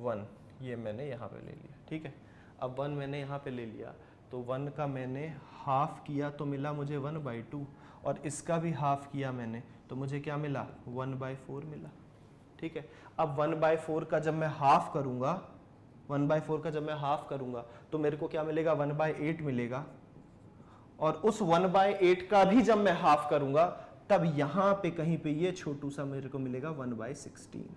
1, ये मैंने यहाँ पे ले लिया। ठीक है, अब 1 मैंने यहाँ पे ले लिया, तो 1 का मैंने हाफ किया तो मिला मुझे 1/2, और इसका भी हाफ किया मैंने तो मुझे क्या मिला, 1/4 मिला। ठीक है, अब 1/4 का जब मैं हाफ करूंगा, 1/4 का जब मैं हाफ करूंगा तो मेरे को क्या मिलेगा, 1/8 मिलेगा, और उस 1/8 का भी जब मैं हाफ करूंगा तब यहां पे कहीं पे ये छोटू सा मेरे को मिलेगा 1/16।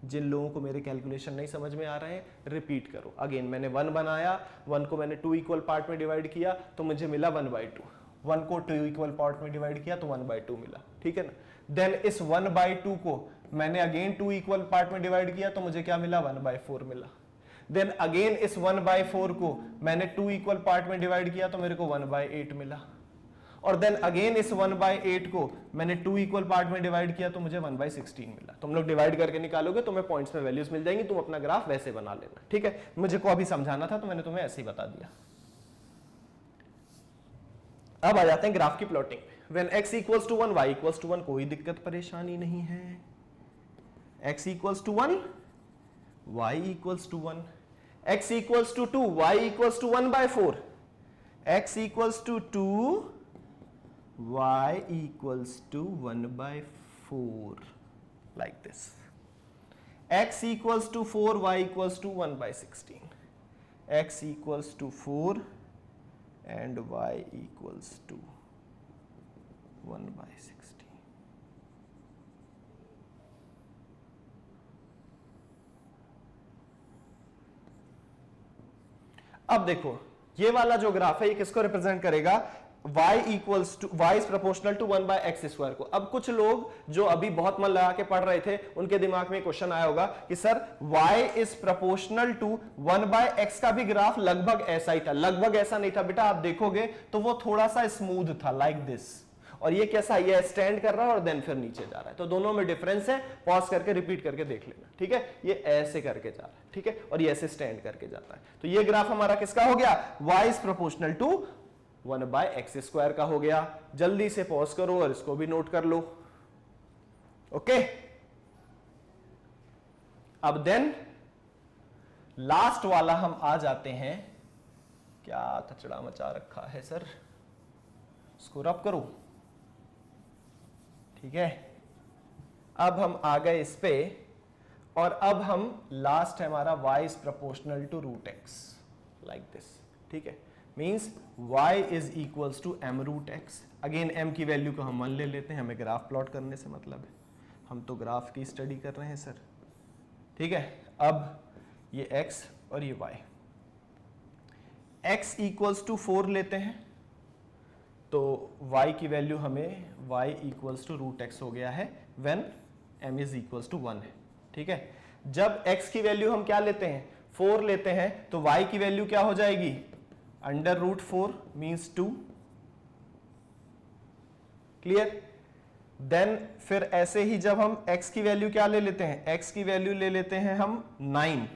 जिन लोगों को मेरे कैलकुलेशन नहीं समझ में आ रहे हैं, रिपीट करो अगेन। मैंने 1 बनाया, 1 को मैंने 2 इक्वल पार्ट में डिवाइड किया तो मुझे मिला 1/2, 1 को 2 इक्वल पार्ट में डिवाइड किया तो 1/2 मिला। ठीक है ना, देन इस 1/2 को मैंने अगेन 2 इक्वल पार्ट में डिवाइड किया तो मुझे क्या मिला, 1/4 मिला। देन अगेन इस 1/4 को मैंने 2 इक्वल पार्ट में डिवाइड किया तो मेरे को 1/8 मिला, और देन अगेन इस 1/8 को मैंने 2 इक्वल पार्ट में डिवाइड किया तो मुझे 1/16 मिला। तुम लोग डिवाइड करके निकालोगे, तुम्हें पॉइंट्स में वैल्यूज मिल जाएंगी, तुम अपना ग्राफ वैसे बना लेना। ठीक है, मुझे को अभी समझाना था तो मैंने तुम्हें ऐसे ही बता दिया। अब आ जाते हैं ग्राफ की plotting. When x equals to 1, y equals to 1, कोई दिक्कत परेशानी नहीं है। x equals to 1, y equals to 1, x equals to 2, y equals to 1/4, x equals to 2, y equals to 1/4, like this. X equals to 4, y equals to 1/16. X equals to 4 and y equals to 1/16. अब देखो ये वाला जो graph है ये किसको represent करेगा, y equals to, y is proportional to 1/x² को। अब कुछ लोग जो अभी बहुत मन लगा के पढ़ रहे थे उनके दिमाग में क्वेश्चन आया होगा कि sir y is proportional to 1/x का भी ग्राफ लगभग ऐसा ही था। लगभग ऐसा नहीं था बेटा, आप देखोगे तो वो थोड़ा सा स्मूथ था, लाइक दिस, और ये कैसा, ये स्टैंड कर रहा है और देन फिर नीचे जा रहा है, तो दोनों में डिफरेंस है। पॉज करके रिपीट करके देख लेना। ठीक है, ये ऐसे करके जा रहा है, ठीक है, और ये ऐसे स्टैंड करके जाता है। तो ये ग्राफ हमारा किसका हो गया, y is proportional to 1/x² का हो गया। जल्दी से पॉज करो और इसको भी नोट कर लो। ओके, अब देन लास्ट वाला हम आ जाते हैं। क्या कचड़ा मचा रखा है सर, इसको रब करो। ठीक है, अब हम आ गए इस पे, और अब हम लास्ट है हमारा y is proportional to √x, like this. ठीक है, means y is equals to m√x। Again m की वैल्यू को हम 1 ले लेते हैं, हमें ग्राफ प्लॉट करने से मतलब है, हम तो ग्राफ की स्टडी कर रहे हैं सर। ठीक है, अब ये x और ये y, x इक्वल्स टू 4 लेते हैं तो y की वैल्यू हमें y इक्वल्स टू √x हो गया है when m is equals to 1 है। ठीक है, जब x की वैल्यू हम क्या लेते हैं, 4 लेते हैं, तो y की वैल्यू क्या हो जाएगी, √4 मीन्स 2। क्लियर, देन फिर ऐसे ही जब हम x की वैल्यू क्या ले लेते हैं, x की वैल्यू ले लेते हैं हम 9,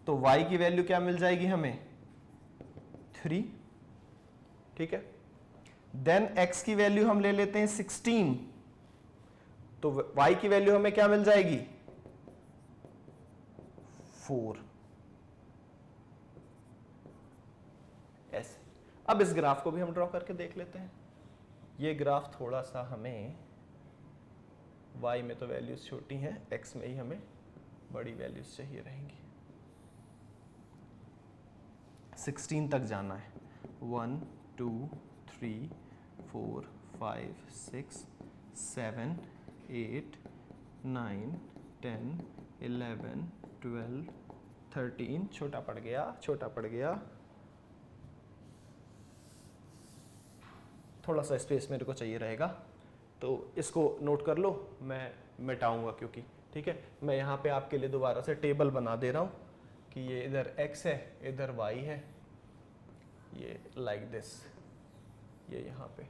तो y की वैल्यू क्या मिल जाएगी हमें, 3। ठीक है, देन x की वैल्यू हम ले लेते हैं 16, तो y की वैल्यू हमें क्या मिल जाएगी, 4। ऐसे अब इस ग्राफ को भी हम ड्रॉ करके देख लेते हैं। ये ग्राफ थोड़ा सा हमें, y में तो वैल्यूज छोटी हैं, x में ही हमें बड़ी वैल्यूज चाहिए रहेंगी। 16 तक जाना है, 1 2 3 4 5 6 7 8 9 10 11 12 13, छोटा पड़ गया, छोटा पड़ गया, थोड़ा सा स्पेस मेरे को चाहिए रहेगा, तो इसको नोट कर लो, मैं मिटाऊंगा क्योंकि। ठीक है, मैं यहाँ पे आपके लिए दोबारा से टेबल बना दे रहा हूँ कि ये इधर x है, इधर y है, ये लाइक दिस, ये यहाँ पे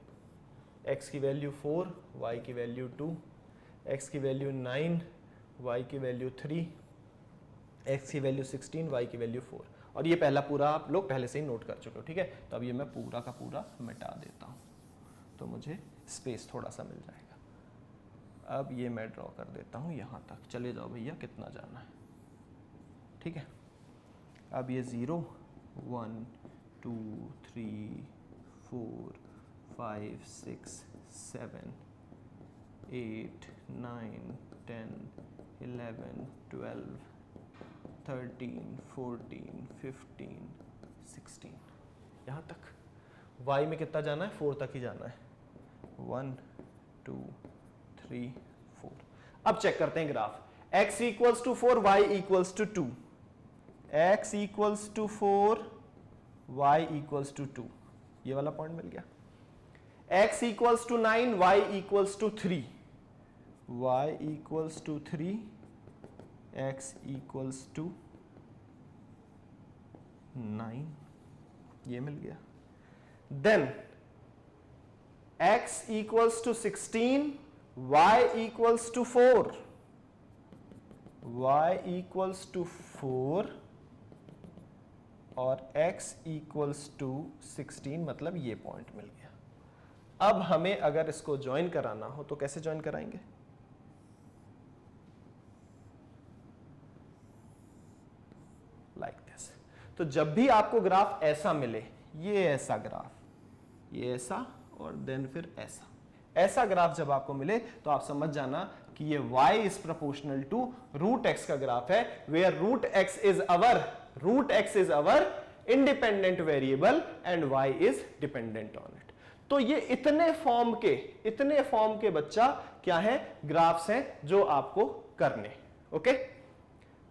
x की वैल्यू 4, y की वैल्यू 2, x की वैल्यू 9, y की वैल्यू 3, x की वैल्यू 16, y की वैल्यू 4। और ये पहला पूरा आप लोग पहले से ही नोट कर चुके हो, ठीक है। तो अब ये मैं पूरा का पूरा मिटा देता हूँ, तो मुझे स्पेस थोड़ा सा मिल जाएगा। अब ये मैं ड्रॉ कर देता हूँ यहाँ तक, चले जाओ भैया कितना जाना है, ठीक है। अब ये 0, 1, 2, 3, 4, 5, 6, 7, 8, 9, 10, 11, 12, 13, 14, 15, 16, यहाँ तक। y में कितना जाना है, 4 तक ही जाना है, 1, 2, 3, 4। अब चेक करते हैं graph. x equals to 4, y equals to 2, x equals to 4, y equals to 2, ये वाला पॉइंट मिल गया। x equals to 9, y equals to 3, y equals to 3, x equals to 9, ये मिल गया। Then x equals to 16, y equals to 4, y equals to 4 और x equals to 16, मतलब ये पॉइंट मिल गया। अब हमें अगर इसको ज्वाइन कराना हो तो कैसे ज्वाइन कराएंगे? Like this. तो जब भी आपको ग्राफ ऐसा मिले, ये ऐसा ग्राफ, ये ऐसा और देन फिर ऐसा ग्राफ जब आपको मिले तो आप समझ जाना कि ये y is proportional to root x का ग्राफ है, where root x is our independent variable and y is dependent on it. तो ये इतने फॉर्म के बच्चा क्या है, ग्राफ्स हैं जो आपको करने, ओके।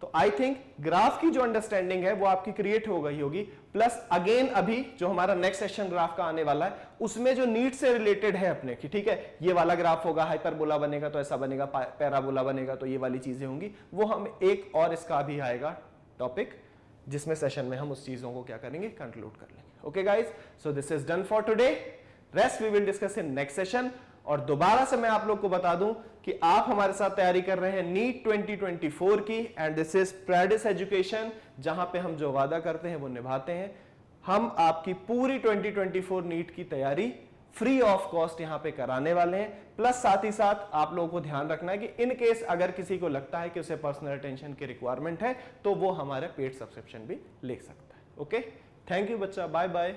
तो आई थिंक ग्राफ की जो अंडरस्टैंडिंग है वो आपकी क्रिएट हो गई होगी। प्लस अगेन अभी जो हमारा नेक्स्ट सेशन ग्राफ का आने वाला है उसमें जो नीड से रिलेटेड है अपने की, ठीक है, ये वाला ग्राफ होगा, हाइपरबोला बनेगा तो ऐसा बनेगा, पैराबोला बनेगा तो ये वाली चीजें होंगी, वो हम एक और इसका भी आएगा टॉपिक जिसमें सेशन में हम उस चीजों को क्या करेंगे, कंक्लूड कर लेंगे। Okay guys, so this is done for today, rest we will discuss in next session. और दोबारा से मैं आप लोग को बता दूं कि आप हमारे साथ तैयारी कर रहे हैं नीट 2024 की, एंड दिस इज प्रैडिस एजुकेशन, जहां पे हम जो वादा करते हैं वो निभाते हैं। हम आपकी पूरी 2024 नीट की तैयारी फ्री ऑफ कॉस्ट यहां पे कराने वाले हैं। प्लस साथ ही साथ आप लोगों को ध्यान रखना है कि इन केस अगर किसी को लगता है कि उसे पर्सनल अटेंशन की रिक्वायरमेंट है तो वो हमारे पेड सब्सक्रिप्शन भी ले सकता है। ओके, थैंक यू बच्चा, बाय बाय।